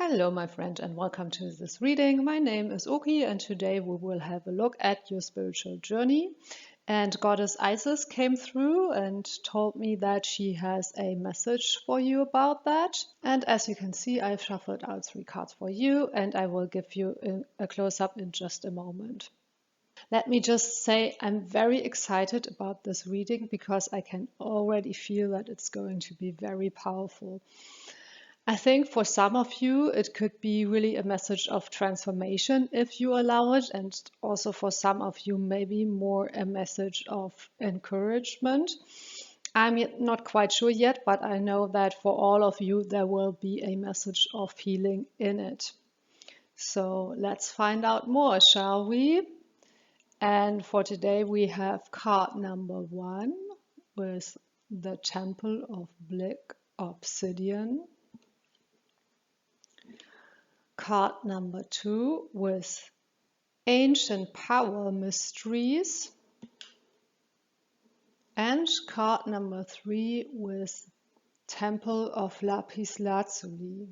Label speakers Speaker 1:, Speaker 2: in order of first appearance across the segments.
Speaker 1: Hello, my friend, and welcome to this reading. My name is Oki, and today we will have a look at your spiritual journey. And Goddess Isis came through and told me that she has a message for you about that. And as you can see, I've shuffled out 3 cards for you, and I will give you a close-up in just a moment. Let me just say I'm very excited about this reading because I can already feel that it's going to be very powerful. I think for some of you, it could be really a message of transformation if you allow it. And also for some of you, maybe more a message of encouragement. I'm not quite sure yet, but I know that for all of you, there will be a message of healing in it. So let's find out more, shall we? And for today, we have card number 1 with the Temple of Black Obsidian. Card number 2 with Ancient Power Mysteries. And card number 3 with Temple of Lapis Lazuli.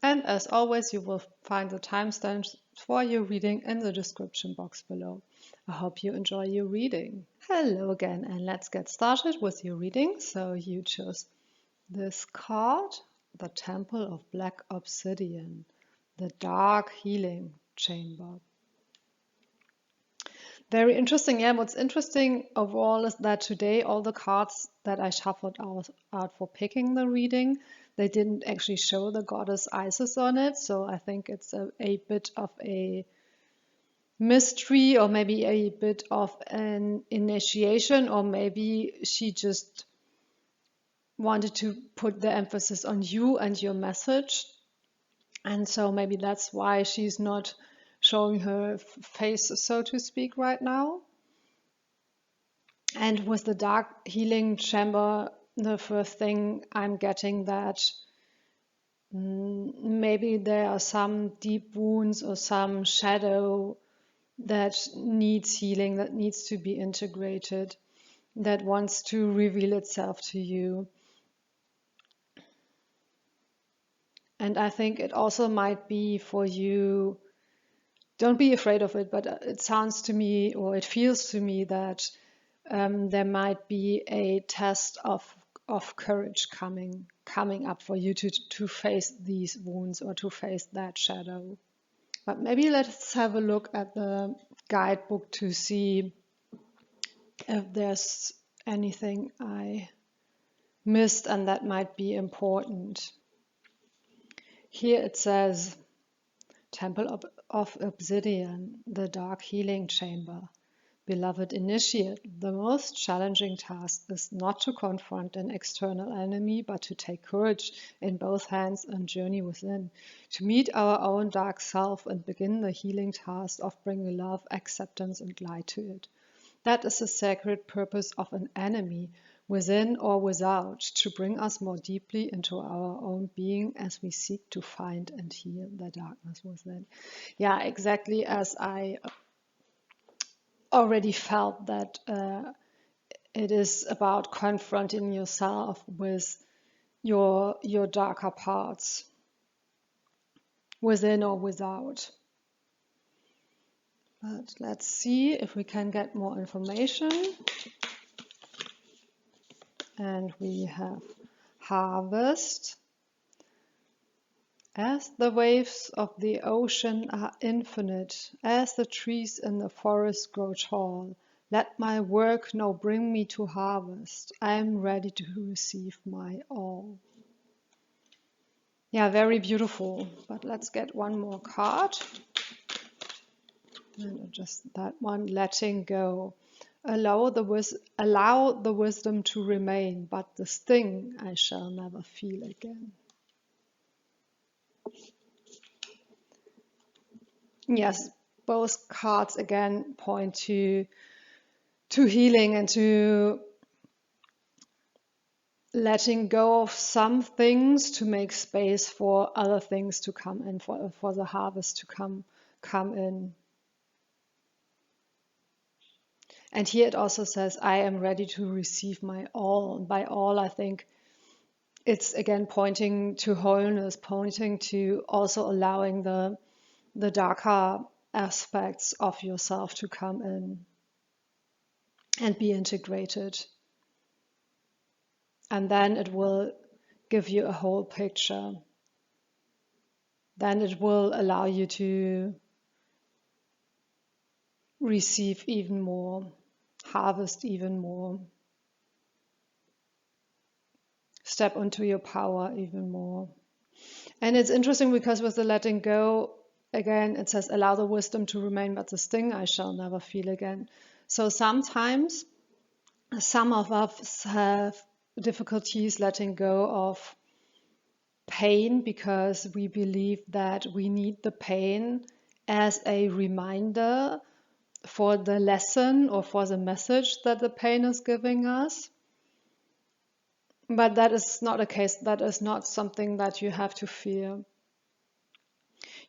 Speaker 1: And as always, you will find the timestamps for your reading in the description box below. I hope you enjoy your reading. Hello again, and let's get started with your reading. So you chose this card, the Temple of Black Obsidian, the Dark Healing Chamber. Very interesting. Yeah, what's interesting overall is that today all the cards that I shuffled out for picking the reading, they didn't actually show the Goddess Isis on it. So I think it's a bit of a mystery, or maybe a bit of an initiation, or maybe she just wanted to put the emphasis on you and your message. And so maybe that's why she's not showing her face, so to speak, right now. And with the Dark Healing Chamber, the first thing I'm getting that maybe there are some deep wounds or some shadow that needs healing, that needs to be integrated, that wants to reveal itself to you. And I think it also might be for you, don't be afraid of it, but it sounds to me, or it feels to me that there might be a test of courage coming up for you to face these wounds or to face that shadow. But maybe let's have a look at the guidebook to see if there's anything I missed and that might be important. Here it says, Temple of Obsidian, the Dark Healing Chamber. Beloved initiate, the most challenging task is not to confront an external enemy, but to take courage in both hands and journey within, to meet our own dark self and begin the healing task of bringing love, acceptance, and light to it. That is the sacred purpose of an enemy, within or without, to bring us more deeply into our own being as we seek to find and heal the darkness within. Yeah, exactly as I already felt that it is about confronting yourself with your darker parts, within or without. But let's see if we can get more information. And we have harvest. As the waves of the ocean are infinite, as the trees in the forest grow tall, let my work now bring me to harvest. I am ready to receive my all. Yeah, very beautiful. But let's get one more card. And just that one, letting go. Allow the wisdom to remain, but the sting I shall never feel again. Yes, both cards again point to healing and to letting go of some things to make space for other things to come in, for the harvest to come in. And here it also says, I am ready to receive my all. And by all, I think it's again pointing to wholeness, pointing to also allowing the darker aspects of yourself to come in and be integrated. And then it will give you a whole picture. Then it will allow you to receive even more, harvest even more, step into your power even more. And it's interesting because with the letting go, again, it says, allow the wisdom to remain, but the sting I shall never feel again. So sometimes some of us have difficulties letting go of pain because we believe that we need the pain as a reminder for the lesson or for the message that the pain is giving us. But that is not a case. That is not something that you have to fear.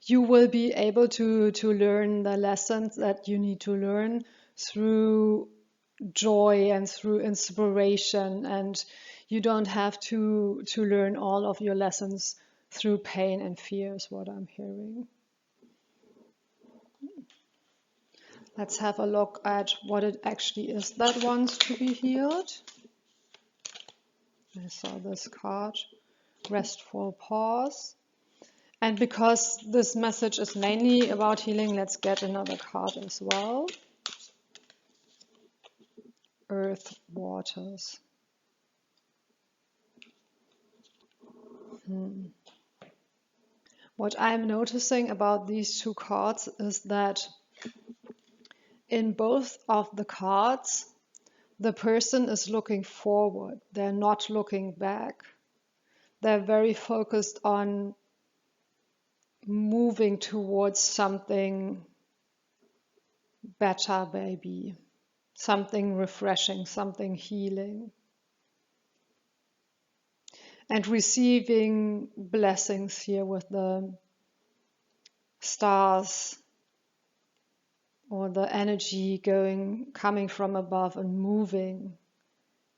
Speaker 1: You will be able to learn the lessons that you need to learn through joy and through inspiration, and you don't have to learn all of your lessons through pain and fear, is what I'm hearing. Let's have a look at what it actually is that wants to be healed. I saw this card, Restful Pause. And because this message is mainly about healing, let's get another card as well. Earth Waters. What I'm noticing about these two cards is that in both of the cards, the person is looking forward. They're not looking back. They're very focused on moving towards something better, maybe. Something refreshing, something healing. And receiving blessings here with the stars or the energy coming from above and moving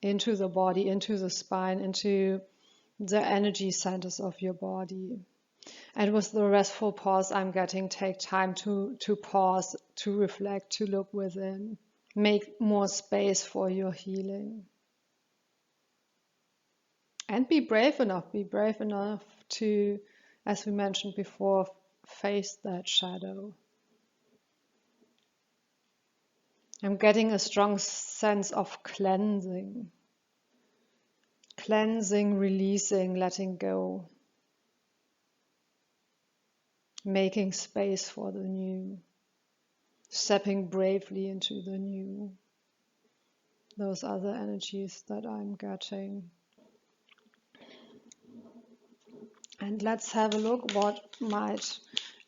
Speaker 1: into the body, into the spine, into the energy centers of your body. And with the restful pause, I'm getting take time to pause, to reflect, to look within, make more space for your healing. And be brave enough to, as we mentioned before, face that shadow. I'm getting a strong sense of cleansing. Cleansing, releasing, letting go. Making space for the new. Stepping bravely into the new. Those are the energies that I'm getting. And let's have a look what might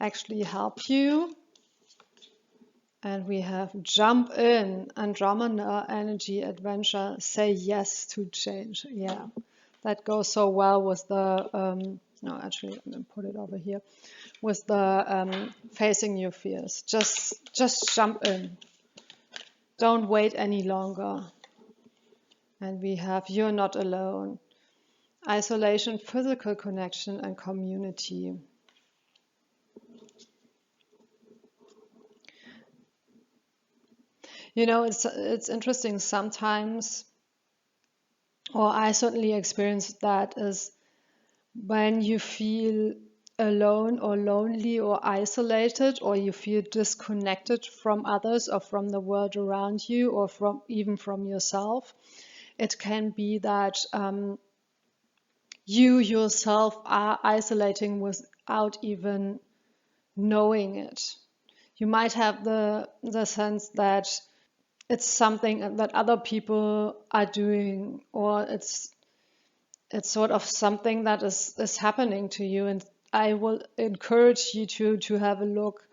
Speaker 1: actually help you. And we have jump in, Andromeda energy adventure, say yes to change. Yeah, that goes so well with the, no, actually, I'm going to put it over here, with the facing your fears. Just jump in. Don't wait any longer. And we have you're not alone. Isolation, physical connection, and community. You know, it's interesting sometimes, or I certainly experienced that, is when you feel alone or lonely or isolated, or you feel disconnected from others or from the world around you, or even from yourself. It can be that you yourself are isolating without even knowing it. You might have the sense that it's something that other people are doing, or it's sort of something that is happening to you. And I will encourage you to have a look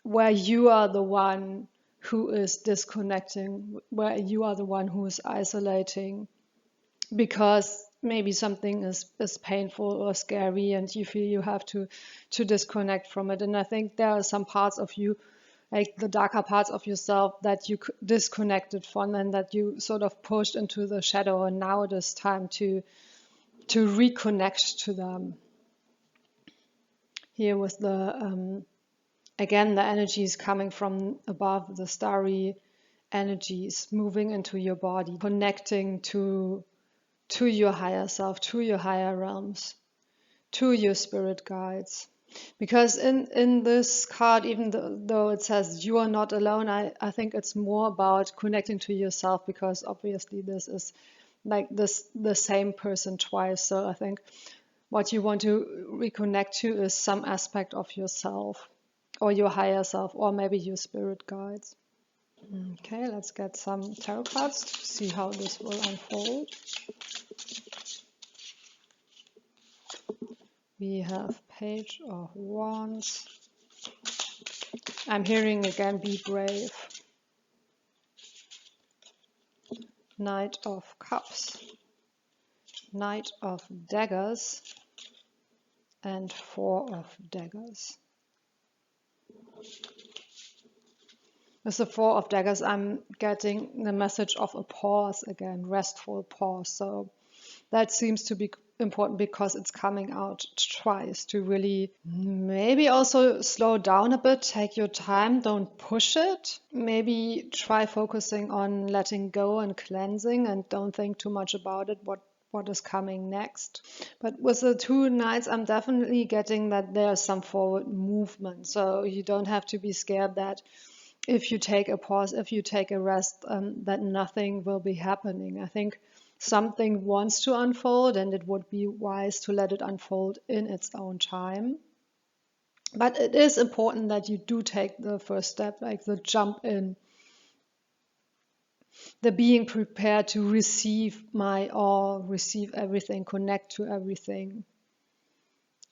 Speaker 1: where you are the one who is disconnecting, where you are the one who is isolating, because maybe something is painful or scary and you feel you have to disconnect from it. And I think there are some parts of you, like the darker parts of yourself, that you disconnected from and that you sort of pushed into the shadow, and now it is time to to reconnect to them. Here with the, again, the energies coming from above, the starry energies moving into your body, connecting to your higher self, to your higher realms, to your spirit guides. Because in this card, even though it says you are not alone, I think it's more about connecting to yourself, because obviously this is like the same person twice. So I think what you want to reconnect to is some aspect of yourself, or your higher self, or maybe your spirit guides. Okay, let's get some tarot cards to see how this will unfold. We have Page of Wands. I'm hearing again, be brave. Knight of Cups, Knight of Daggers, and Four of Daggers. With the Four of Daggers, I'm getting the message of a pause again, restful pause. So that seems to be important because it's coming out twice, to really maybe also slow down a bit, take your time, don't push it. Maybe try focusing on letting go and cleansing, and don't think too much about it, what is coming next. But with the two knights, I'm definitely getting that there's some forward movement. So you don't have to be scared that if you take a pause, if you take a rest, that nothing will be happening. I think something wants to unfold, and it would be wise to let it unfold in its own time. But it is important that you do take the first step, like the jump in, the being prepared to receive my all, receive everything, connect to everything.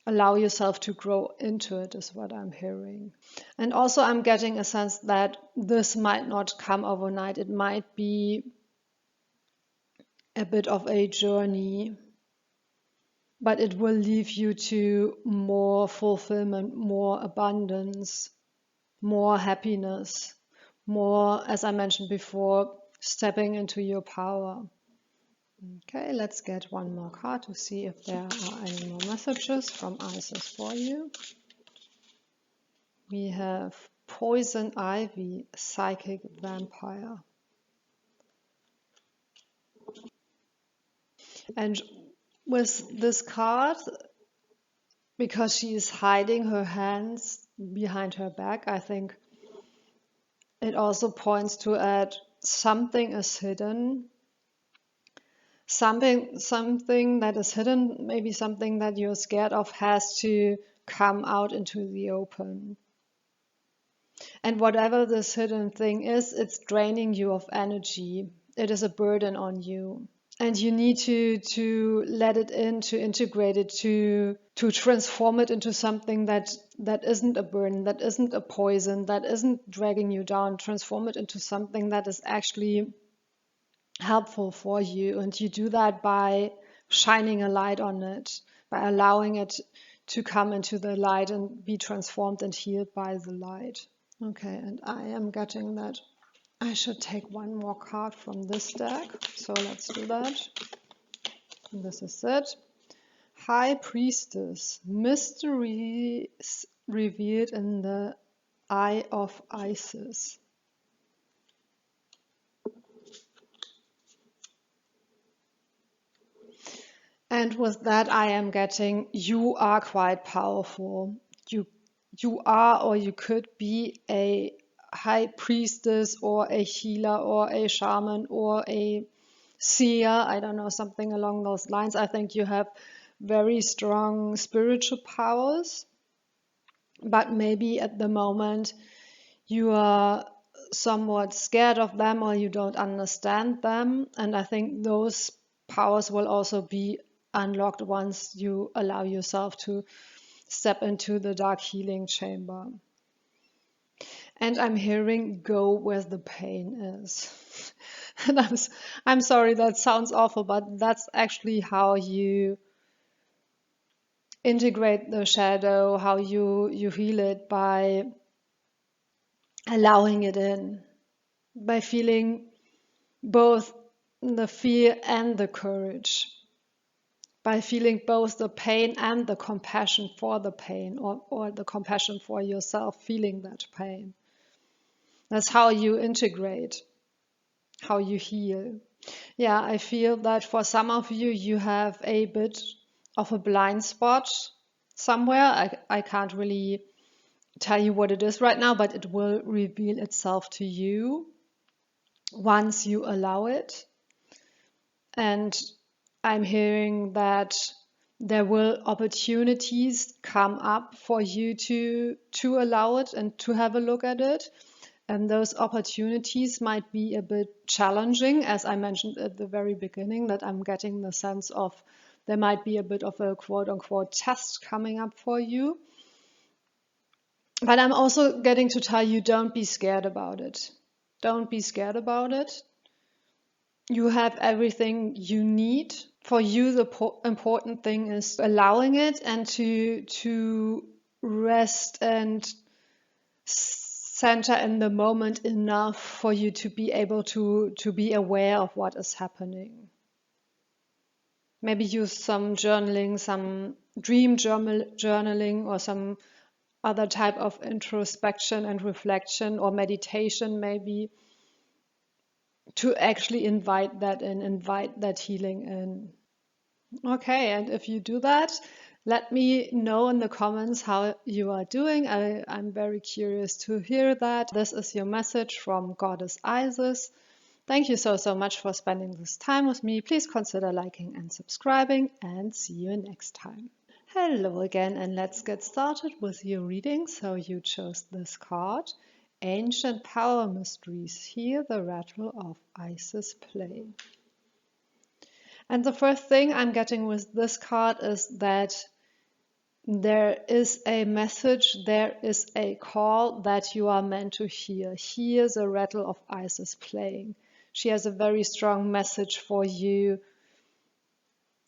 Speaker 1: Allow yourself to grow into it is what I'm hearing. And also I'm getting a sense that this might not come overnight. It might be a bit of a journey, but it will lead you to more fulfillment, more abundance, more happiness, more, as I mentioned before, stepping into your power. Okay, let's get one more card to see if there are any more messages from Isis for you. We have Poison Ivy, Psychic Vampire. And with this card, because she is hiding her hands behind her back, I think it also points to that something is hidden. Something that is hidden, maybe something that you're scared of, has to come out into the open. And whatever this hidden thing is, it's draining you of energy. It is a burden on you. And you need to let it in, to integrate it, to transform it into something that isn't a burden, that isn't a poison, that isn't dragging you down. Transform it into something that is actually helpful for you. And you do that by shining a light on it, by allowing it to come into the light and be transformed and healed by the light. Okay, and I am getting that I should take one more card from this deck, so let's do that. And this is it. High Priestess, mysteries revealed in the Eye of Isis. And with that, I am getting, you are quite powerful. You are, or you could be, a high priestess or a healer or a shaman or a seer, I don't know, something along those lines. I think you have very strong spiritual powers, but maybe at the moment you are somewhat scared of them, or you don't understand them. And I think those powers will also be unlocked once you allow yourself to step into the dark healing chamber. And I'm hearing, go where the pain is. And I'm sorry, that sounds awful, but that's actually how you integrate the shadow, how you heal it, by allowing it in, by feeling both the fear and the courage. by feeling both the pain and the compassion for the pain, or the compassion for yourself feeling that pain. That's how you integrate, how you heal. Yeah, I feel that for some of you, you have a bit of a blind spot somewhere. I can't really tell you what it is right now, but it will reveal itself to you once you allow it. And I'm hearing that there will opportunities come up for you to allow it and to have a look at it. And those opportunities might be a bit challenging, as I mentioned at the very beginning, that I'm getting the sense of there might be a bit of a quote-unquote test coming up for you. But I'm also getting to tell you, don't be scared about it. Don't be scared about it. You have everything you need. For you, the important thing is allowing it and to rest and center in the moment enough for you to be able to be aware of what is happening. Maybe use some journaling, some dream journaling, or some other type of introspection and reflection, or meditation maybe, to actually invite that in, invite that healing in. Okay, and if you do that, let me know in the comments how you are doing. I'm very curious to hear that. This is your message from Goddess Isis. Thank you so much for spending this time with me. Please consider liking and subscribing, and see you next time. Hello again, and let's get started with your reading. So you chose this card, Ancient Power Mysteries. Hear the rattle of Isis play. And the first thing I'm getting with this card is that there is a message, there is a call that you are meant to hear. Hear the rattle of Isis playing. She has a very strong message for you,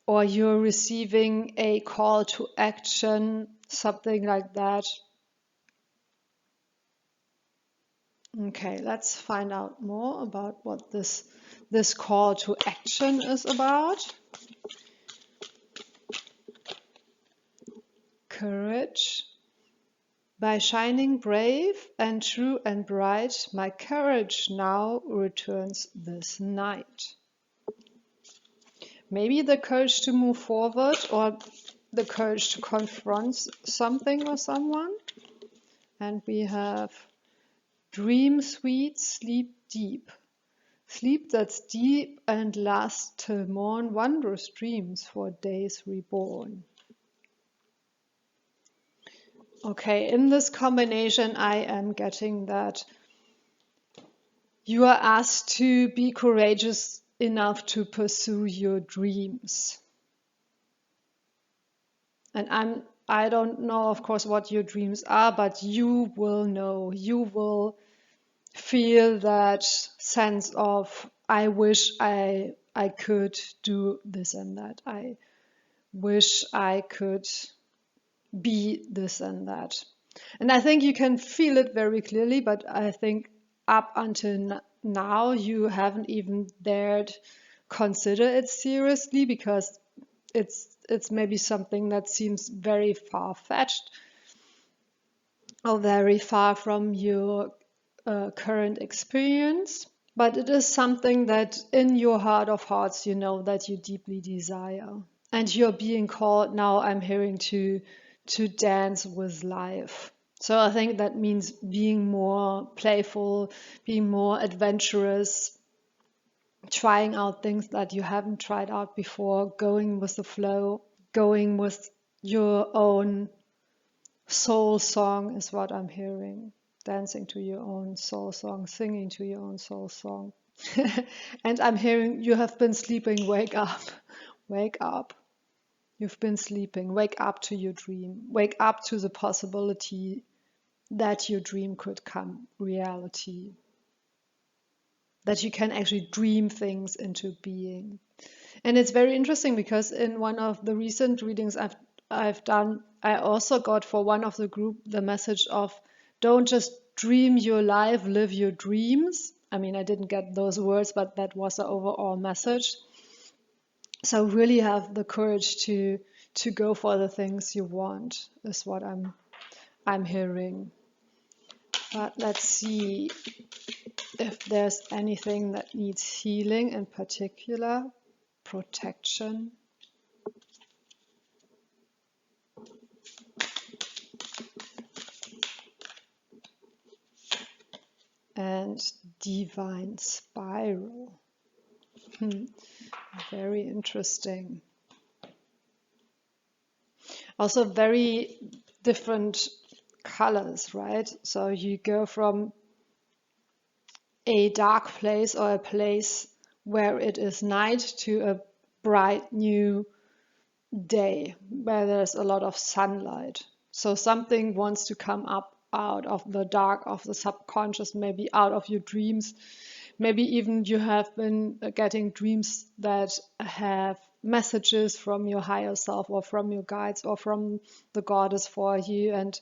Speaker 1: or you're receiving a call to action, something like that. Okay, let's find out more about what this call to action is about. Courage. By shining brave and true and bright, my courage now returns this night. Maybe the courage to move forward, or the courage to confront something or someone. And we have dream sweet, sleep deep. Sleep that's deep and lasts till morn, wondrous dreams for days reborn. Okay, in this combination, I am getting that you are asked to be courageous enough to pursue your dreams. And I don't know, of course, what your dreams are, but you will know. You will feel that sense of, I wish I could do this and that. I wish I could be this and that. And I think you can feel it very clearly, but I think up until now you haven't even dared consider it seriously, because it's maybe something that seems very far-fetched or very far from your current experience. But it is something that in your heart of hearts you know that you deeply desire. And you're being called now, I'm hearing, to dance with life. So I think that means being more playful, being more adventurous, trying out things that you haven't tried out before, going with the flow, going with your own soul song is what I'm hearing. Dancing to your own soul song, singing to your own soul song. And I'm hearing, you have been sleeping, wake up, wake up. You've been sleeping, wake up to your dream, wake up to the possibility that your dream could come reality, that you can actually dream things into being. And it's very interesting, because in one of the recent readings I've done, I also got for one of the group the message of, don't just dream your life, live your dreams. I mean, I didn't get those words, but that was the overall message. So really have the courage to go for the things you want is what I'm hearing. But let's see if there's anything that needs healing in particular, protection. And divine spiral. Very interesting. Also very different colors, right? So you go from a dark place or a place where it is night to a bright new day where there's a lot of sunlight. So something wants to come up out of the dark of the subconscious, maybe out of your dreams. Maybe even you have been getting dreams that have messages from your higher self or from your guides or from the goddess for you, and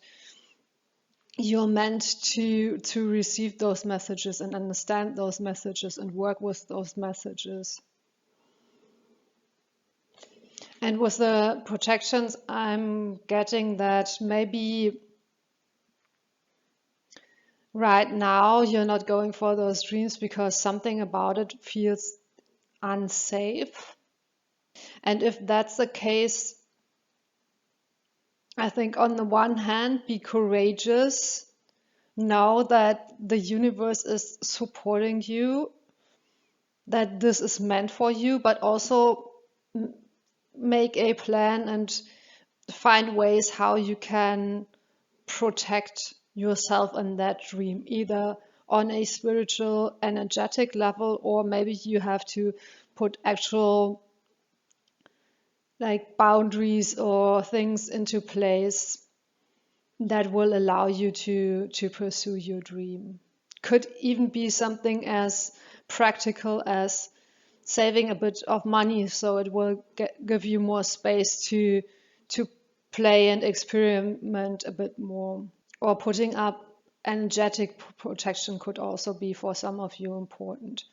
Speaker 1: you're meant to receive those messages and understand those messages and work with those messages. And with the protections, I'm getting that maybe right now you're not going for those dreams because something about it feels unsafe. And if that's the case, I think on the one hand, be courageous. Know that the universe is supporting you, that this is meant for you, but also make a plan and find ways how you can protect yourself in that dream, either on a spiritual, energetic level, or maybe you have to put actual like boundaries or things into place that will allow you to pursue your dream. Could even be something as practical as saving a bit of money so it will give you more space to play and experiment a bit more. Or putting up energetic protection could also be for some of you important.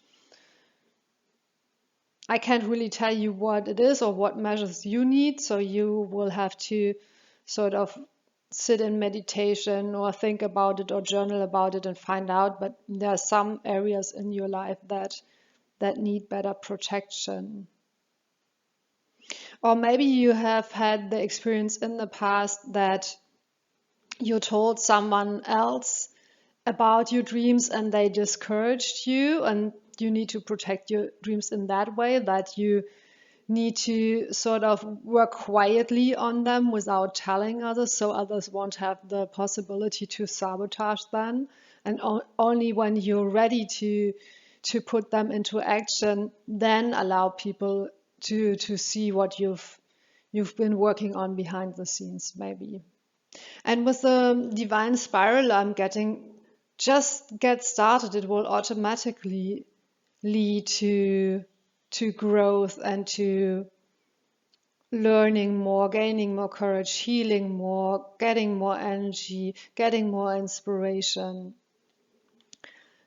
Speaker 1: I can't really tell you what it is or what measures you need, so you will have to sort of sit in meditation or think about it or journal about it and find out. But there are some areas in your life that need better protection. Or maybe you have had the experience in the past that you told someone else about your dreams and they discouraged you, and you need to protect your dreams in that way, that you need to sort of work quietly on them without telling others, so others won't have the possibility to sabotage them. And only when you're ready to put them into action, then allow people to see what you've been working on behind the scenes, maybe. And with the divine spiral, I'm getting, just get started. It will automatically lead to growth and to learning more, gaining more courage, healing more, getting more energy, getting more inspiration.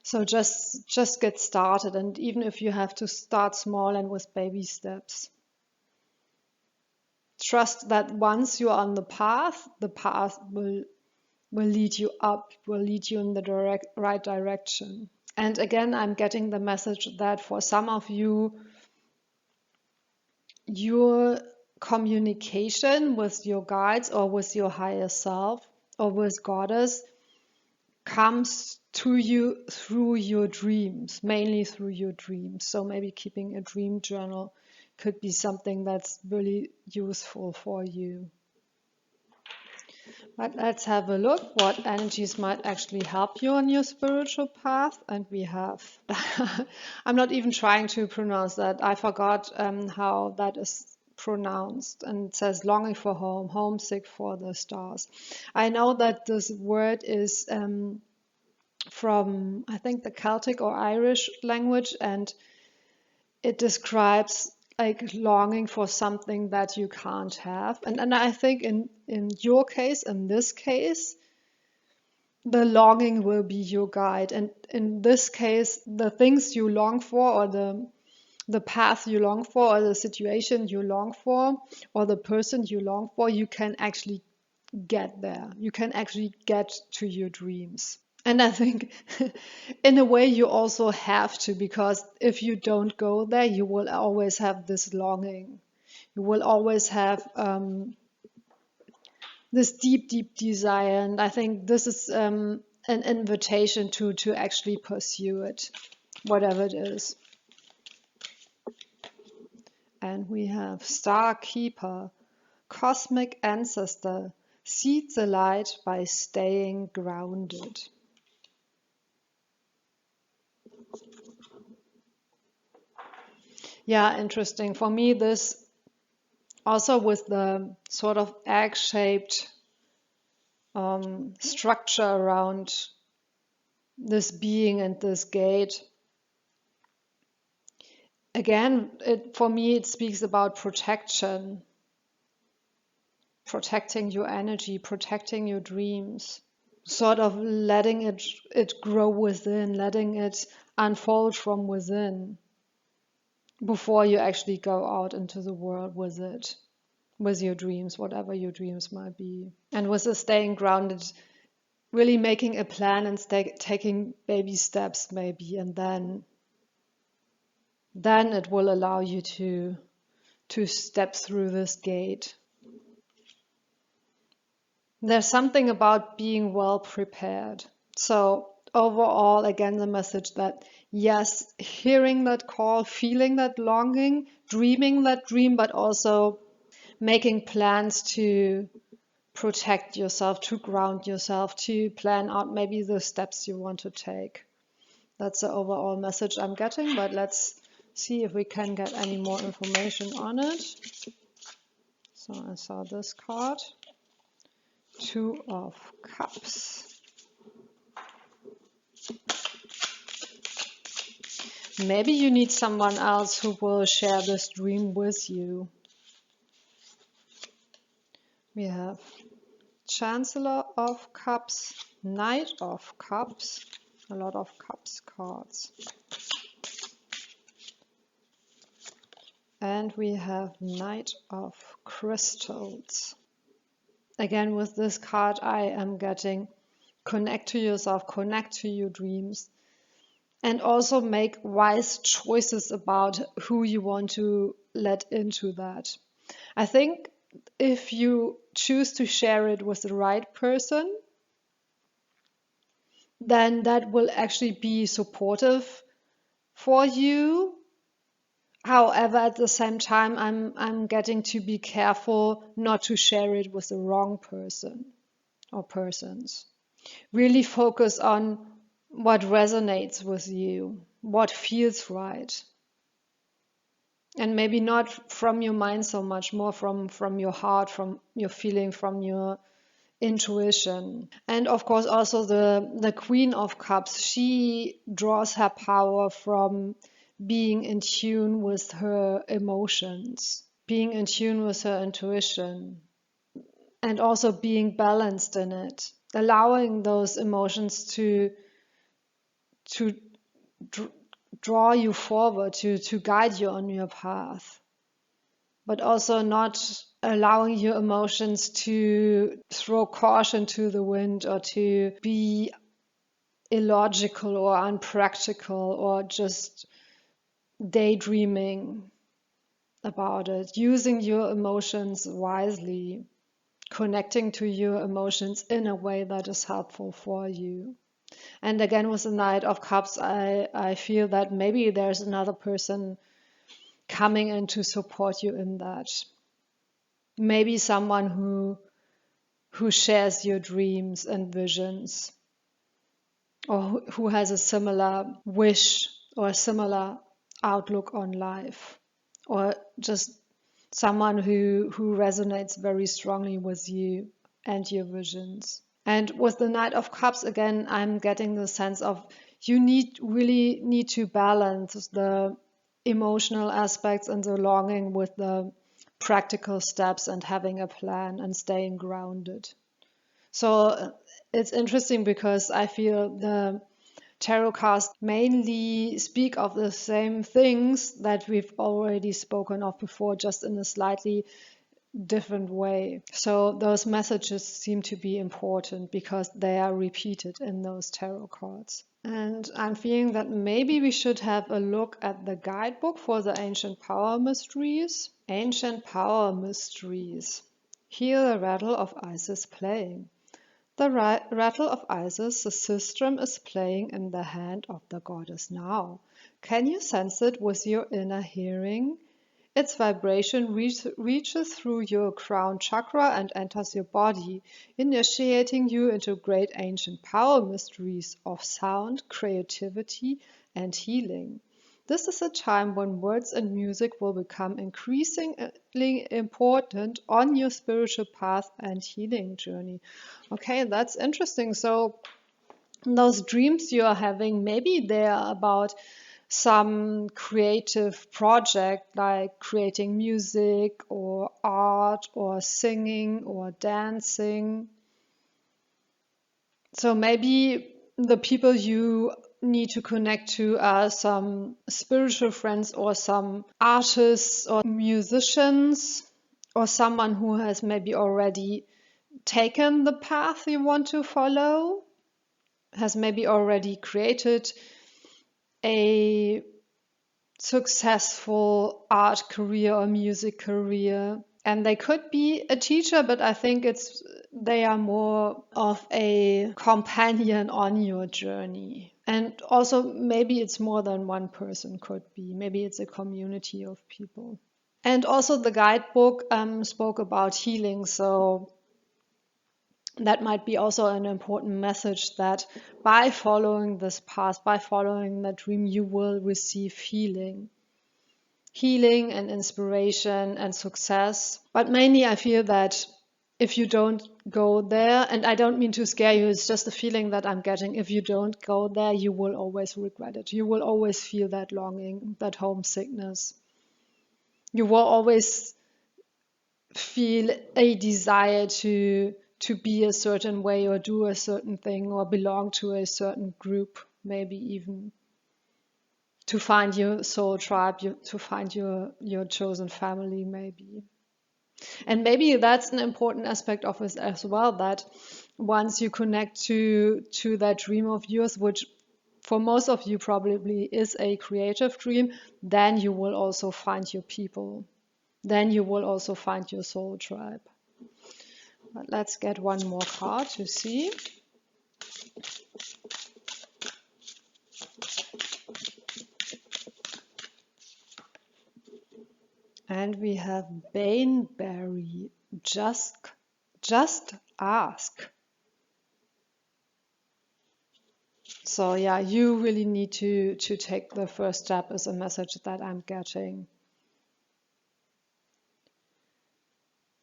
Speaker 1: So just get started, and even if you have to start small and with baby steps. Trust that once you're on the path will lead you up, will lead you in the right direction. And again, I'm getting the message that for some of you, your communication with your guides or with your higher self or with goddess comes to you through your dreams, mainly through your dreams. So maybe keeping a dream journal could be something that's really useful for you. But let's have a look what energies might actually help you on your spiritual path. And we have, I'm not even trying to pronounce that. I forgot how that is pronounced, and it says longing for home, homesick for the stars. I know that this word is from, I think, the Celtic or Irish language, and it describes like longing for something that you can't have. And I think in your case, in this case, the longing will be your guide. And in this case, the things you long for or the path you long for, or the situation you long for, or the person you long for, you can actually get there. You can actually get to your dreams. And I think in a way you also have to, because if you don't go there, you will always have this longing. You will always have this deep, deep desire. And I think this is an invitation to actually pursue it, whatever it is. And we have Star Keeper, Cosmic Ancestor, seed the light by staying grounded. Yeah, interesting. For me, this also with the sort of egg-shaped structure around this being and this gate. Again, for me, it speaks about protection. Protecting your energy, protecting your dreams. Sort of letting it grow within, letting it unfold from within, before you actually go out into the world with it, with your dreams, whatever your dreams might be. And with the staying grounded, really making a plan and taking baby steps maybe, and then it will allow you to step through this gate. There's something about being well prepared. So overall, again, the message that yes, hearing that call, feeling that longing, dreaming that dream, but also making plans to protect yourself, to ground yourself, to plan out maybe the steps you want to take. That's the overall message I'm getting, but let's see if we can get any more information on it. So I saw this card. Two of Cups. Maybe you need someone else who will share this dream with you. We have Chancellor of Cups, Knight of Cups, a lot of Cups cards. And we have Knight of Crystals. Again, with this card, I am getting connect to yourself, connect to your dreams, and also make wise choices about who you want to let into that. I think if you choose to share it with the right person, then that will actually be supportive for you. However, at the same time, I'm getting to be careful not to share it with the wrong person or persons. Really focus on what resonates with you, what feels right. And maybe not from your mind so much, more from your heart, from your feeling, from your intuition. And of course also the Queen of Cups, she draws her power from being in tune with her emotions, being in tune with her intuition, and also being balanced in it, allowing those emotions to draw you forward, to guide you on your path, but also not allowing your emotions to throw caution to the wind or to be illogical or unpractical or just daydreaming about it. Using your emotions wisely, connecting to your emotions in a way that is helpful for you. And again, with the Knight of Cups, I feel that maybe there's another person coming in to support you in that. Maybe someone who shares your dreams and visions, or who has a similar wish or a similar outlook on life, or just someone who resonates very strongly with you and your visions. And with the Knight of Cups, again, I'm getting the sense of you really need to balance the emotional aspects and the longing with the practical steps and having a plan and staying grounded. So it's interesting because I feel the tarot cards mainly speak of the same things that we've already spoken of before, just in a slightly different way. So those messages seem to be important because they are repeated in those tarot cards. And I'm feeling that maybe we should have a look at the guidebook for the Ancient Power Mysteries. Ancient Power Mysteries. Hear the rattle of Isis playing. The rattle of Isis, the sistrum, is playing in the hand of the goddess now. Can you sense it with your inner hearing? Its vibration reaches through your crown chakra and enters your body, initiating you into great ancient power mysteries of sound, creativity, and healing. This is a time when words and music will become increasingly important on your spiritual path and healing journey. Okay, that's interesting. So those dreams you are having, maybe they are about some creative project like creating music or art or singing or dancing. So maybe the people you need to connect to are some spiritual friends or some artists or musicians or someone who has maybe already taken the path you want to follow, has maybe already created a successful art career or music career. And they could be a teacher, but I think they are more of a companion on your journey. And also maybe it's more than one person, could be. Maybe it's a community of people. And also the guidebook spoke about healing, so that might be also an important message, that by following this path, by following that dream, you will receive healing and inspiration and success. But mainly I feel that if you don't go there, and I don't mean to scare you, it's just a feeling that I'm getting, if you don't go there, you will always regret it. You will always feel that longing, that homesickness. You will always feel a desire to be a certain way or do a certain thing or belong to a certain group, maybe even to find your soul tribe, to find your chosen family, maybe. And maybe that's an important aspect of it as well, that once you connect to that dream of yours, which for most of you probably is a creative dream, then you will also find your people. Then you will also find your soul tribe. But let's get one more card to see. And we have Baneberry. Just ask. So yeah, you really need to take the first step, is a message that I'm getting.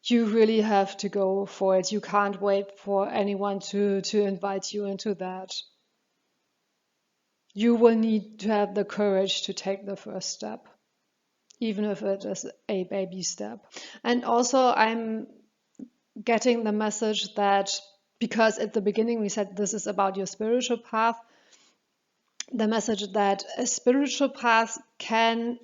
Speaker 1: You really have to go for it. You can't wait for anyone to invite you into that. You will need to have the courage to take the first step, even if it is a baby step. And also I'm getting the message that, because at the beginning we said this is about your spiritual path, the message that a spiritual path can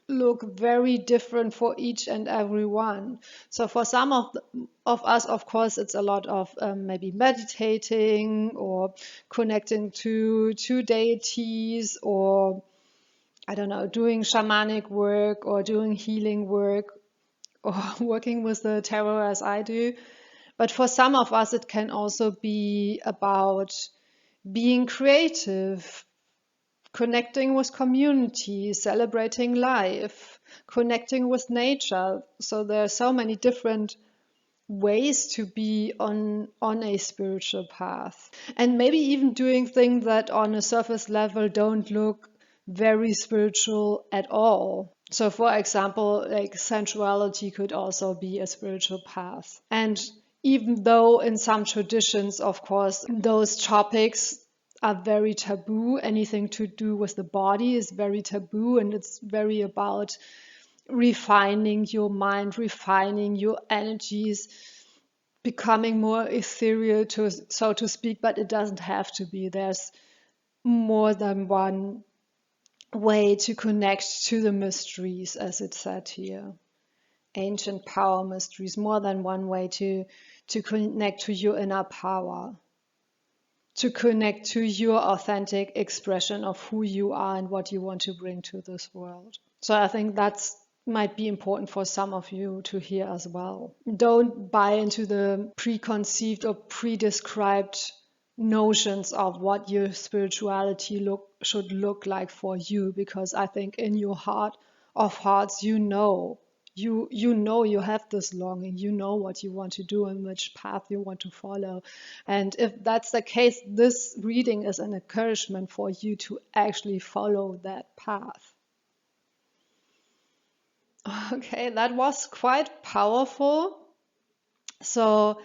Speaker 1: look very different for each and every one. So for some of us, of course, it's a lot of maybe meditating or connecting to deities, or I don't know, doing shamanic work or doing healing work or working with the tarot as I do. But for some of us, it can also be about being creative, connecting with community, celebrating life, connecting with nature. So there are so many different ways to be on a spiritual path. And maybe even doing things that on a surface level don't look very spiritual at all. So for example, like sensuality could also be a spiritual path. And even though in some traditions, of course, those topics are very taboo, anything to do with the body is very taboo, and it's very about refining your mind, refining your energies, becoming more ethereal, so to speak, but it doesn't have to be. There's more than one way to connect to the mysteries, as it said here. Ancient power mysteries, more than one way to connect to your inner power, to connect to your authentic expression of who you are and what you want to bring to this world. So I think that's might be important for some of you to hear as well. Don't buy into the preconceived or pre-described notions of what your spirituality should look like for you, because I think in your heart of hearts you know you have this longing, you know what you want to do and which path you want to follow. And if that's the case, this reading is an encouragement for you to actually follow that path. Okay, that was quite powerful. So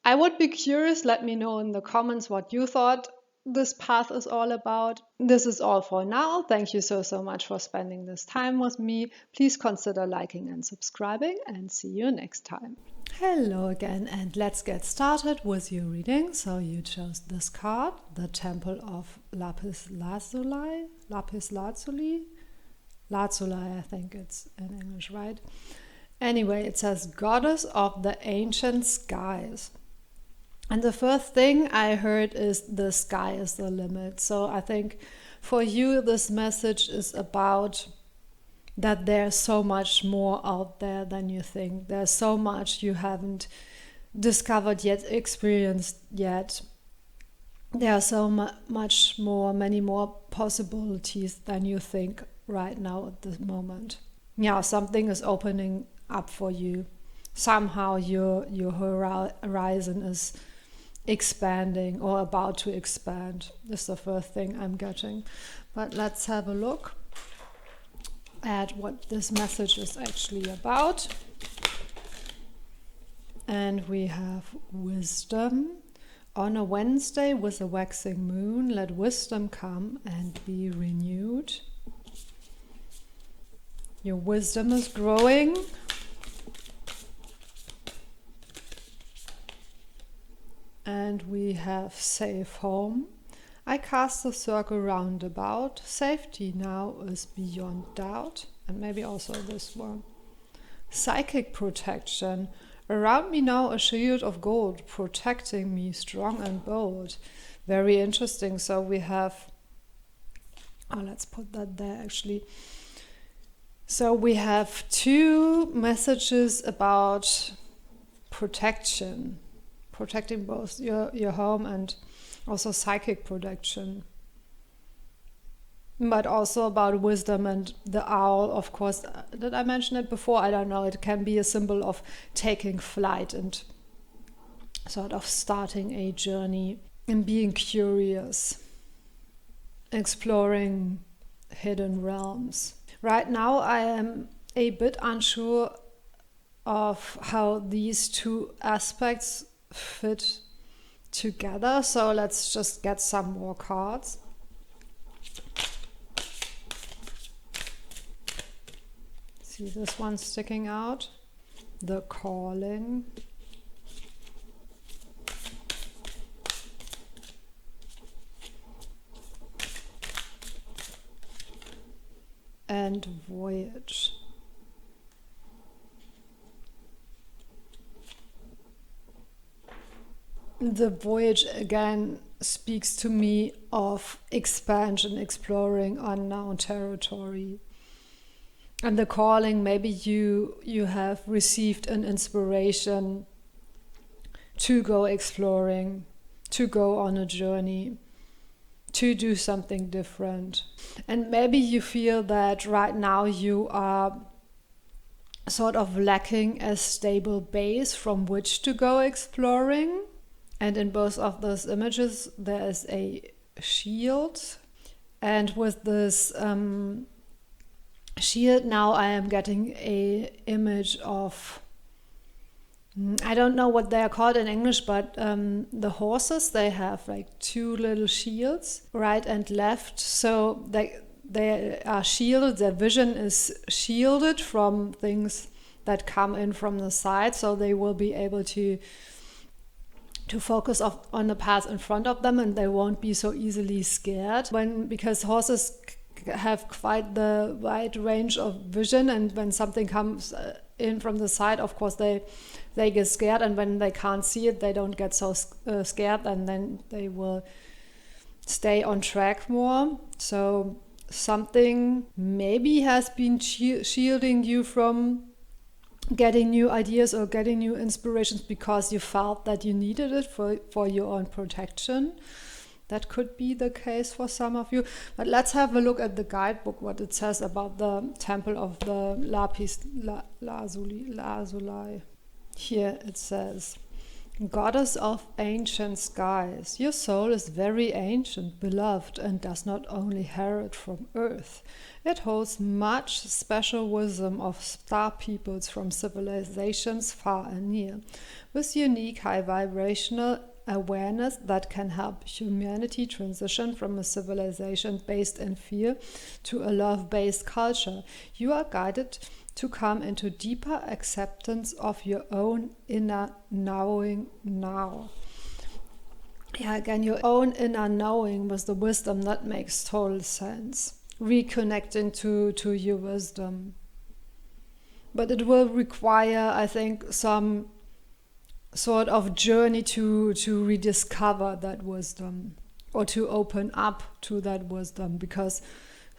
Speaker 1: I would be curious, let me know in the comments what you thought this path is all about. This is all for now. Thank you so much for spending this time with me. Please consider liking and subscribing, and see you next time. Hello again, and let's get started with your reading. So you chose this card, the Temple of Lapis Lazuli. Lazuli, I think it's in English, right? Anyway, it says Goddess of the Ancient Skies. And the first thing I heard is the sky is the limit. So I think for you, this message is about that there's so much more out there than you think. There's so much you haven't discovered yet, experienced yet. There are so many more possibilities than you think right now at this moment. Yeah, something is opening up for you. Somehow your horizon is expanding or about to expand. This is the first thing I'm getting. But let's have a look at what this message is actually about. And we have wisdom. On a Wednesday with a waxing moon, let wisdom come and be renewed. Your wisdom is growing. And we have safe home. I cast a circle round about. Safety now is beyond doubt. And maybe also this one. Psychic protection. Around me now a shield of gold, protecting me strong and bold. Very interesting. So we have, let's put that there actually. So we have two messages about protection, protecting both your home and also psychic protection. But also about wisdom and the owl, of course. Did I mention it before? I don't know. It can be a symbol of taking flight and sort of starting a journey and being curious, exploring hidden realms. Right now, I am a bit unsure of how these two aspects fit together. So let's just get some more cards. See this one sticking out? The calling. And voyage. The voyage again speaks to me of expansion, exploring unknown territory. And the calling, maybe you have received an inspiration to go exploring, to go on a journey, to do something different. And maybe you feel that right now you are sort of lacking a stable base from which to go exploring. And in both of those images there is a shield. And with this shield now I am getting a image of, I don't know what they are called in English, but the horses, they have like two little shields, right and left. So they are shielded, their vision is shielded from things that come in from the side. So they will be able to to focus on the path in front of them, and they won't be so easily scared because horses have quite the wide range of vision, and when something comes in from the side, of course they get scared, and when they can't see it, they don't get so scared, and then they will stay on track more. So something maybe has been shielding you from getting new ideas or getting new inspirations because you felt that you needed it for your own protection. That could be the case for some of you. But let's have a look at the guidebook, what it says about the temple of the Lapis Lazuli. Here it says, Goddess of ancient skies, your soul is very ancient, beloved, and does not only herald from earth. It holds much special wisdom of star peoples from civilizations far and near, with unique high vibrational awareness that can help humanity transition from a civilization based in fear to a love-based culture. You are guided to come into deeper acceptance of your own inner knowing now. Yeah, again, your own inner knowing with the wisdom, that makes total sense. Reconnecting to your wisdom. But it will require, I think, some sort of journey to rediscover that wisdom, or to open up to that wisdom, because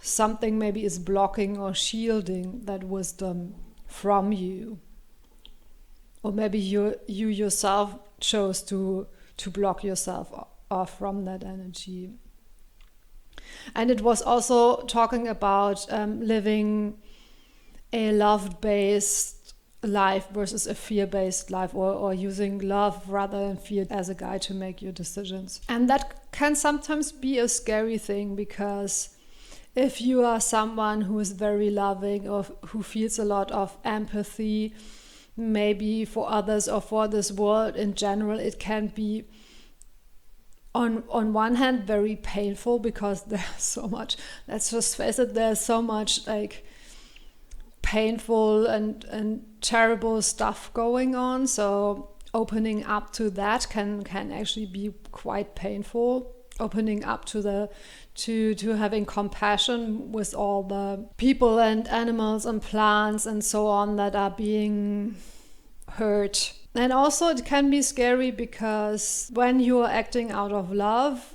Speaker 1: something maybe is blocking or shielding that wisdom from you. Or maybe you yourself chose to block yourself off from that energy. And it was also talking about living a love-based life versus a fear-based life, or using love rather than fear as a guide to make your decisions. And that can sometimes be a scary thing, because if you are someone who is very loving or who feels a lot of empathy, maybe for others or for this world in general, it can be on one hand very painful, because there's so much, let's just face it, there's so much like painful and terrible stuff going on. So opening up to that can actually be quite painful. Opening up to having compassion with all the people and animals and plants and so on that are being hurt. And also it can be scary, because when you are acting out of love,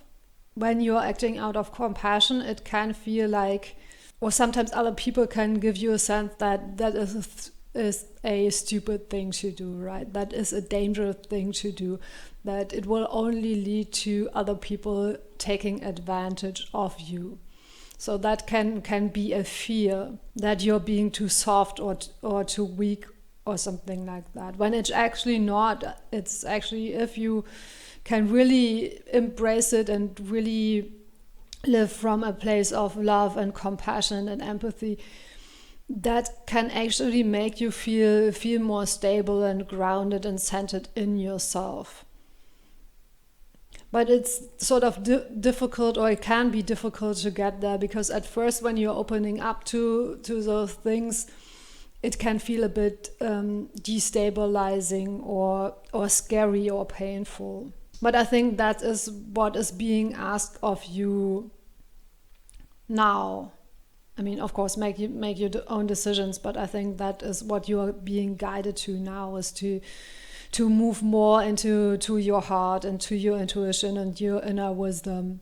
Speaker 1: when you are acting out of compassion, it can feel like, or sometimes other people can give you a sense that is a stupid thing to do, right? That is a dangerous thing to do, that it will only lead to other people taking advantage of you. So that can be a fear that you're being too soft or too weak or something like that, when it's actually not. It's actually, if you can really embrace it and really live from a place of love and compassion and empathy, that can actually make you feel more stable and grounded and centered in yourself. But it's sort of difficult, or it can be difficult to get there, because at first when you're opening up to those things, it can feel a bit destabilizing or scary or painful. But I think that is what is being asked of you now. I mean, of course, make your own decisions, but I think that is what you are being guided to now, is to move more into your heart and to your intuition and your inner wisdom,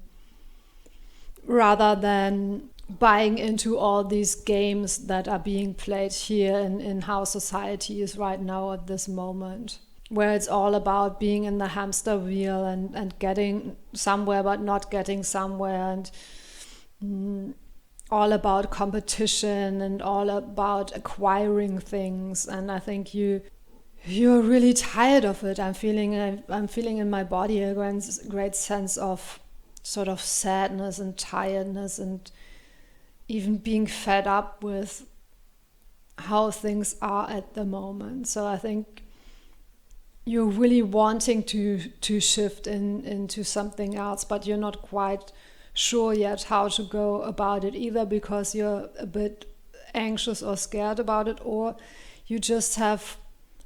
Speaker 1: rather than buying into all these games that are being played here in how society is right now at this moment, where it's all about being in the hamster wheel and getting somewhere but not getting somewhere, and all about competition and all about acquiring things. And I think you're really tired of it. I'm feeling in my body a great sense of sort of sadness and tiredness, and even being fed up with how things are at the moment. So I think you're really wanting to shift into something else, but you're not quite sure yet how to go about it, either because you're a bit anxious or scared about it, or you just have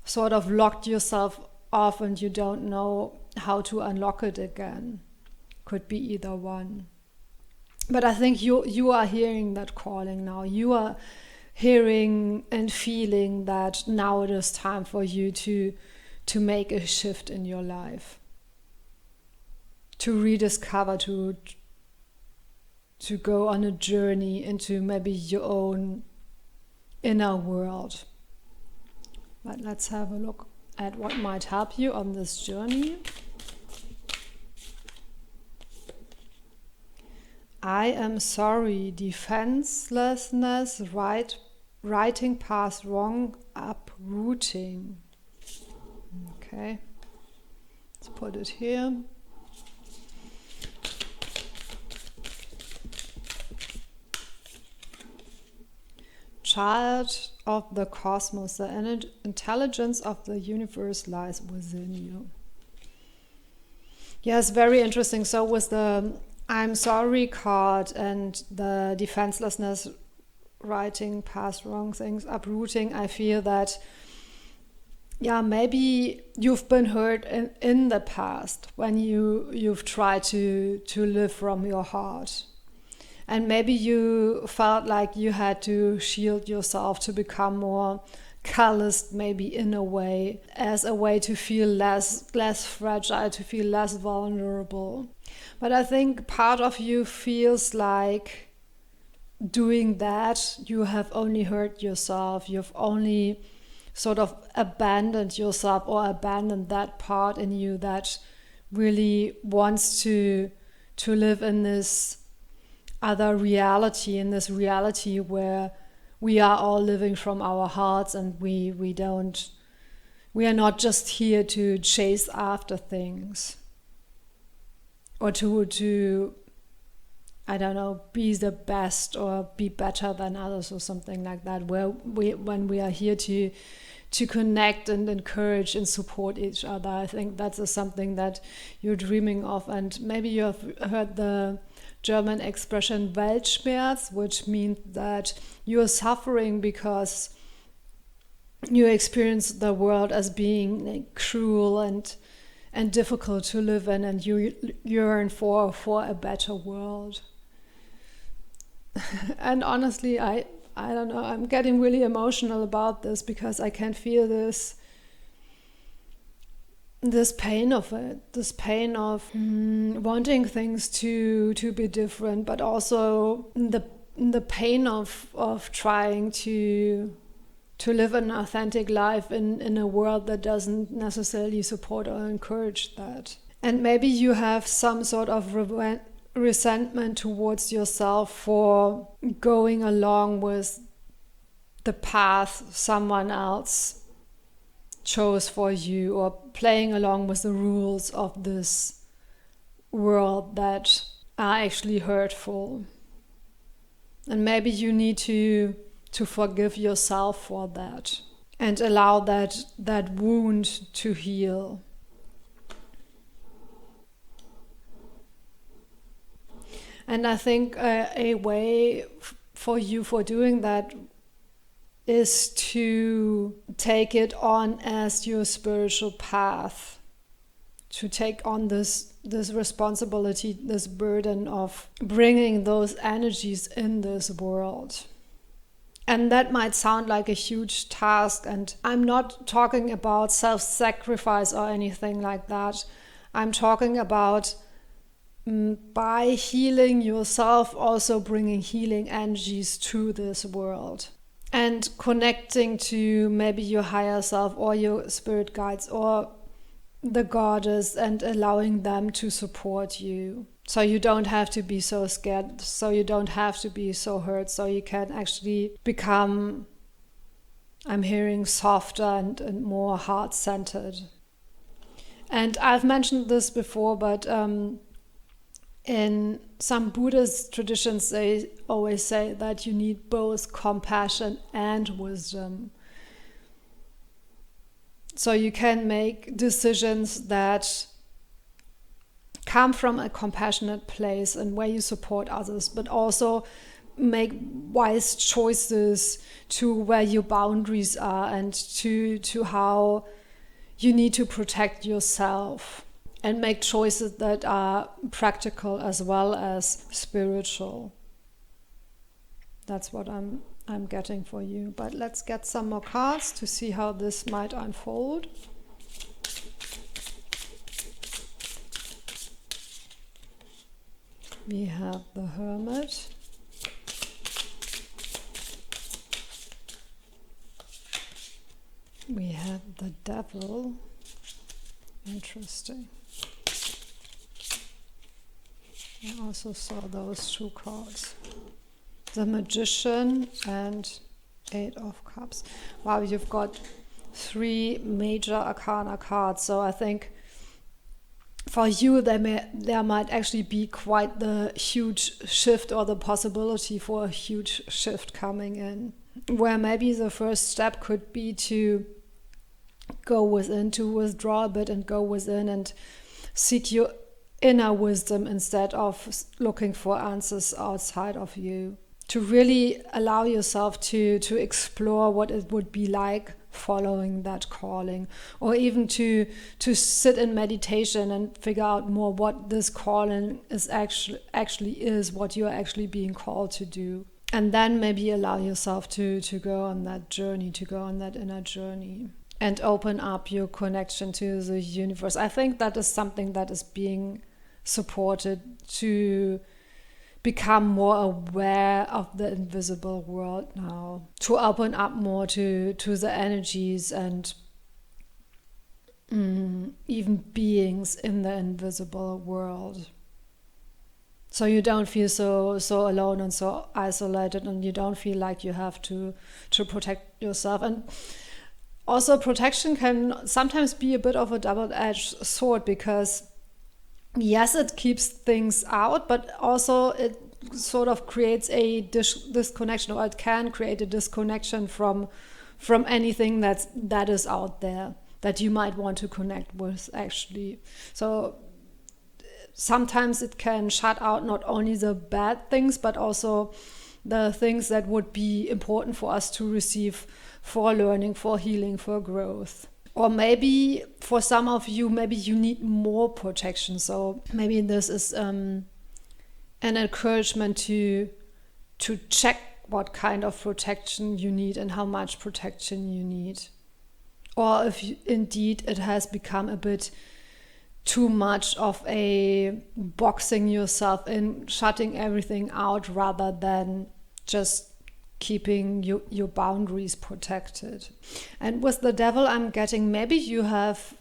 Speaker 1: sort of locked yourself often you don't know how to unlock it again. Could be either one. But I think you are hearing that calling now. You are hearing and feeling that now it is time for you to make a shift in your life, to rediscover, to go on a journey into maybe your own inner world. But let's have a look at what might help you on this journey. I am sorry, defenselessness, righting past wrong, uprooting. Okay, let's put it here. Child of the cosmos, the intelligence of the universe lies within you. Yes, very interesting. So with the I'm sorry card and the defenselessness, writing past wrong things, uprooting, I feel that, yeah, maybe you've been hurt in the past when you've tried to live from your heart. And maybe you felt like you had to shield yourself to become more calloused, maybe in a way, as a way to feel less fragile, to feel less vulnerable. But I think part of you feels like doing that, you have only hurt yourself. You've only sort of abandoned yourself or abandoned that part in you that really wants to live in this other reality, in this reality where we are all living from our hearts, and we are not just here to chase after things or to I don't know, be the best or be better than others or something like that, when we are here to connect and encourage and support each other. I think that's something that you're dreaming of. And maybe you have heard the German expression Weltschmerz, which means that you're suffering because you experience the world as being like cruel and difficult to live in, and you yearn for a better world. And honestly, I don't know, I'm getting really emotional about this because I can feel this pain of it, this pain of wanting things to be different, but also the pain of trying to live an authentic life in a world that doesn't necessarily support or encourage that. And maybe you have some sort of resentment towards yourself for going along with the path someone else chose for you, or playing along with the rules of this world that are actually hurtful. And maybe you need to forgive yourself for that and allow that wound to heal. And I think a way for you for doing that is to take it on as your spiritual path, to take on this responsibility, this burden of bringing those energies in this world. And that might sound like a huge task, and I'm not talking about self-sacrifice or anything like that. I'm talking about by healing yourself, also bringing healing energies to this world. And connecting to maybe your higher self or your spirit guides or the goddess, and allowing them to support you. So you don't have to be so scared, so you don't have to be so hurt, so you can actually become, I'm hearing, softer and more heart-centered. And I've mentioned this before, but in some Buddhist traditions, they always say that you need both compassion and wisdom. So you can make decisions that come from a compassionate place and where you support others, but also make wise choices to where your boundaries are and to how you need to protect yourself and make choices that are practical as well as spiritual. That's what I'm getting for you. But let's get some more cards to see how this might unfold. We have the Hermit. We have the Devil. Interesting. I also saw those two cards. The Magician and 8 of Cups. Wow, you've got 3 major arcana cards. So I think for you there might actually be quite the huge shift, or the possibility for a huge shift coming in, where maybe the first step could be to go within, to withdraw a bit and go within and seek your inner wisdom instead of looking for answers outside of you. To really allow yourself to explore what it would be like following that calling, or even to sit in meditation and figure out more what this calling is actually is, what you're actually being called to do. And then maybe allow yourself to go on that journey, to go on that inner journey and open up your connection to the universe. I think that is something that is being supported, to become more aware of the invisible world now, to open up more to the energies and even beings in the invisible world. So you don't feel so alone and so isolated, and you don't feel like you have to protect yourself. And also, protection can sometimes be a bit of a double-edged sword, because yes, it keeps things out, but also it sort of creates a disconnection, or it can create a disconnection from anything that is out there that you might want to connect with, actually. So sometimes it can shut out not only the bad things, but also the things that would be important for us to receive, for learning, for healing, for growth. Or maybe for some of you, maybe you need more protection. So maybe this is an encouragement to check what kind of protection you need and how much protection you need. Or if indeed it has become a bit too much of a boxing yourself in, shutting everything out rather than just keeping your boundaries protected. And with the Devil, I'm getting maybe you have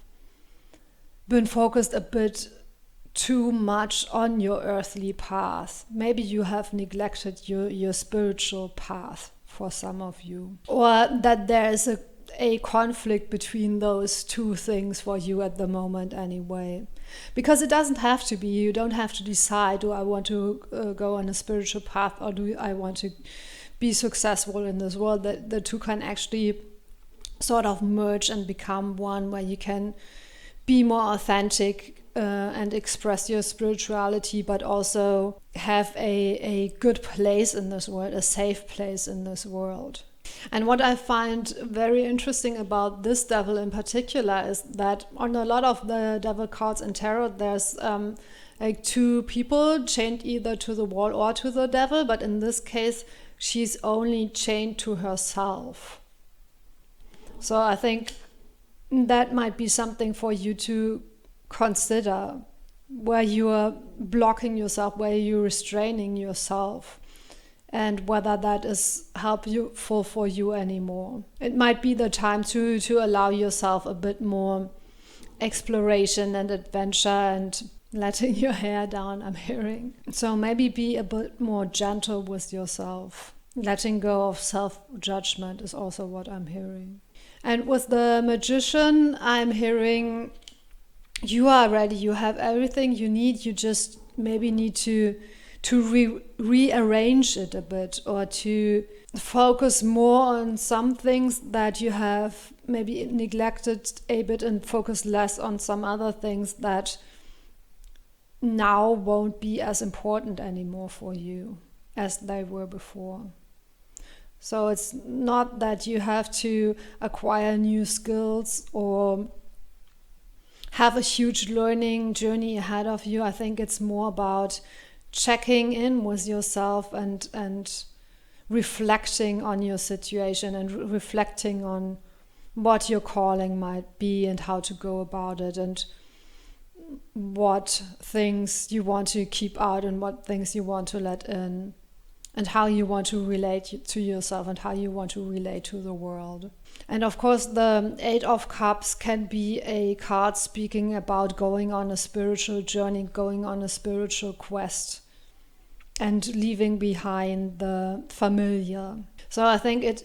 Speaker 1: been focused a bit too much on your earthly path. Maybe you have neglected your spiritual path for some of you. Or that there is a conflict between those two things for you at the moment anyway. Because it doesn't have to be. You don't have to decide, do I want to go on a spiritual path, or do I want to be successful in this world? That the two can actually sort of merge and become one, where you can be more authentic and express your spirituality, but also have a good place in this world, a safe place in this world. And what I find very interesting about this Devil in particular is that on a lot of the Devil cards in tarot, there's like 2 people chained either to the wall or to the Devil, but in this case she's only chained to herself. So I think that might be something for you to consider, where you are blocking yourself, where you're restraining yourself, and whether that is helpful for you anymore. It might be the time to allow yourself a bit more exploration and adventure and letting your hair down, I'm hearing. So maybe be a bit more gentle with yourself. Letting go of self-judgment is also what I'm hearing. And with the Magician, I'm hearing you are ready, you have everything you need, you just maybe need to rearrange it a bit, or to focus more on some things that you have maybe neglected a bit, and focus less on some other things that now won't be as important anymore for you as they were before. So it's not that you have to acquire new skills or have a huge learning journey ahead of you. I think it's more about checking in with yourself and reflecting on your situation and reflecting on what your calling might be and how to go about it, and what things you want to keep out and what things you want to let in, and how you want to relate to yourself and how you want to relate to the world. And of course, the Eight of Cups can be a card speaking about going on a spiritual journey, going on a spiritual quest, and leaving behind the familiar. So I think it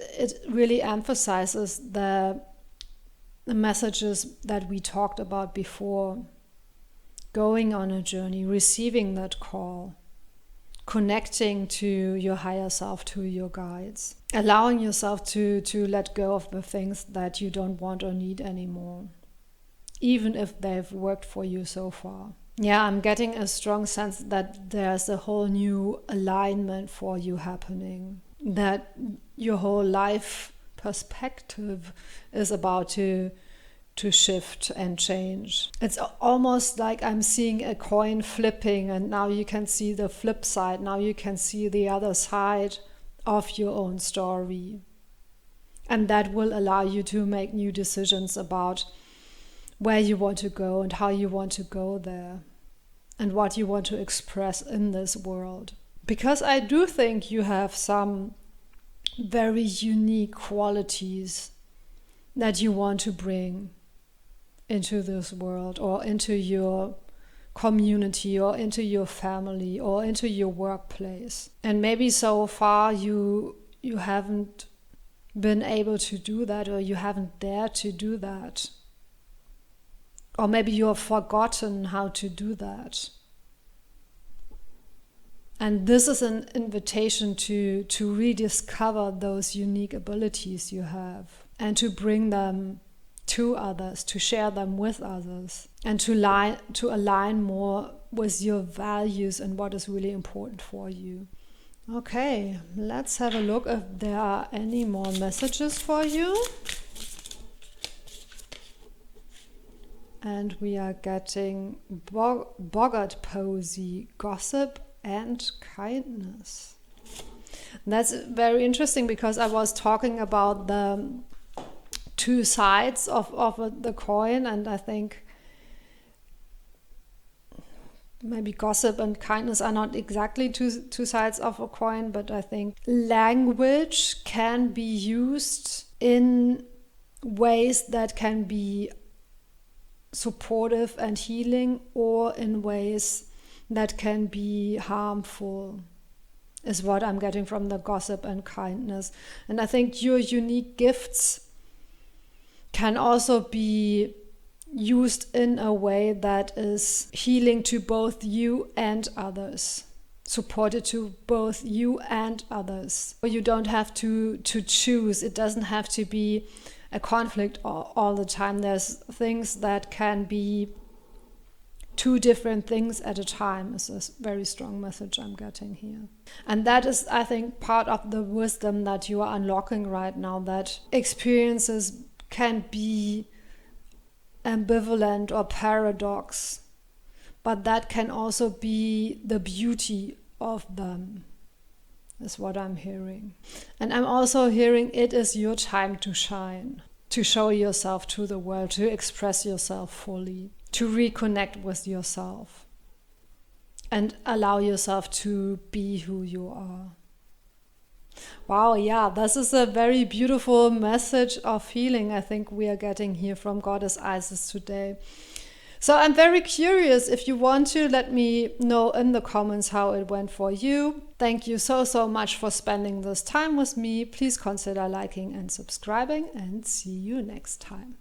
Speaker 1: really emphasizes the messages that we talked about before. Going on a journey, receiving that call, connecting to your higher self, to your guides, allowing yourself to let go of the things that you don't want or need anymore, even if they've worked for you so far. Yeah, I'm getting a strong sense that there's a whole new alignment for you happening, that your whole life perspective is about to shift and change. It's almost like I'm seeing a coin flipping, and now you can see the flip side. Now you can see the other side of your own story. And that will allow you to make new decisions about where you want to go and how you want to go there and what you want to express in this world. Because I do think you have some very unique qualities that you want to bring into this world, or into your community, or into your family, or into your workplace. And maybe so far you haven't been able to do that, or you haven't dared to do that. Or maybe you have forgotten how to do that. And this is an invitation to rediscover those unique abilities you have, and to bring them to others, to share them with others, and to align more with your values and what is really important for you. Okay, let's have a look if there are any more messages for you. And we are getting boggart posy, gossip and kindness. That's very interesting, because I was talking about the two sides of the coin, and I think maybe gossip and kindness are not exactly two sides of a coin, but I think language can be used in ways that can be supportive and healing, or in ways that can be harmful, is what I'm getting from the gossip and kindness. And I think your unique gifts can also be used in a way that is healing to both you and others, supported to both you and others. You don't have to choose. It doesn't have to be a conflict all the time. There's things that can be two different things at a time, is a very strong message I'm getting here. And that is, I think, part of the wisdom that you are unlocking right now, that experiences can be ambivalent or paradox, but that can also be the beauty of them, is what I'm hearing. And I'm also hearing it is your time to shine, to show yourself to the world, to express yourself fully, to reconnect with yourself and allow yourself to be who you are. Wow, yeah, this is a very beautiful message of healing I think we are getting here from Goddess Isis today. So I'm very curious. If you want to, let me know in the comments how it went for you. Thank you so much for spending this time with me. Please consider liking and subscribing, and see you next time.